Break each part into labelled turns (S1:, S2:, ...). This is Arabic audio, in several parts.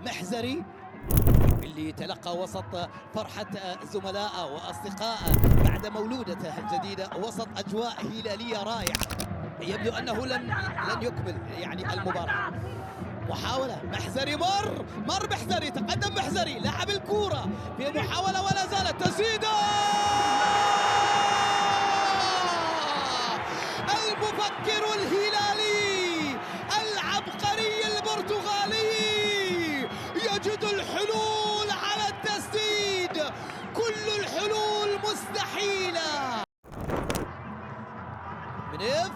S1: محزري اللي تلقى وسط فرحة زملائه وأصدقائه بعد مولودته الجديدة وسط أجواء هلالية رائعة. يبدو أنه لن يكمل يعني المباراة. محاولة محزري مر محزري، تقدم محزري، لعب الكورة في محاولة ولا زالت تسديدة. المفكر الهلالي العبقري البرتغالي يجد الحلول على التسديد، كل الحلول مستحيلة. منيف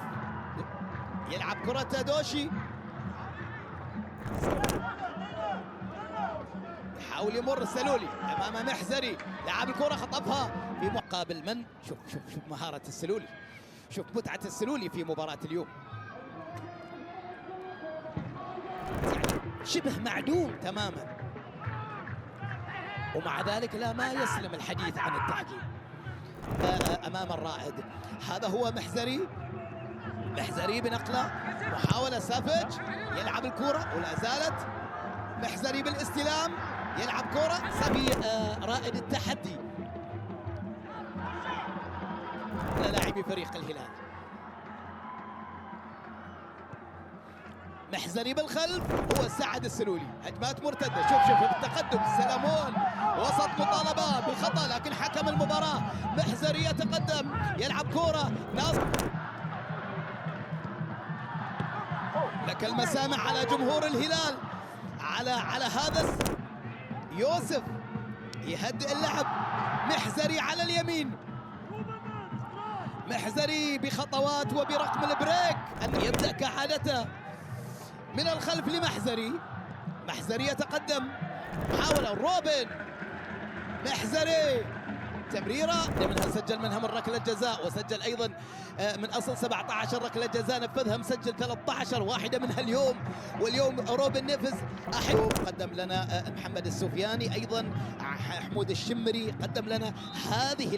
S1: يلعب كرة دوشي، يحاول يمر السلولي امام محزري، لعب الكرة خطفها في مقابل من. شوف مهارة السلولي، شوف متعة السلولي في مباراة اليوم، يعني شبه معدوم تماما، ومع ذلك لا ما يسلم الحديث عن التحكيم امام الرائد. هذا هو محزري بنقله، محاولة سافج، يلعب الكرة ولا زالت محزري بالاستلام، يلعب كرة سبي رائد التحدي لاعبي فريق الهلال. محزري بالخلف، هو سعد السلولي، هجمات مرتدة، شوف التقدم، سلامون وسط مطالبة بخطأ لكن حكم المباراة. محزري يتقدم، يلعب كرة ناصر، لك المسامع على جمهور الهلال على هذا. يوسف يهدئ اللعب، محزري على اليمين، محزري بخطوات وبرقم البريك أن يبدأ كعادته من الخلف لمحزري. محزري يتقدم، محاولة روبن، محزري تمريرة منها، سجل منها من ركلة جزاء، وسجل أيضا من أصل 17 ركلة جزاء نفذها، مسجل 13 واحدة منها اليوم، واليوم روبن نفز. قدم لنا محمد السفياني، أيضا حمود الشمري قدم لنا هذه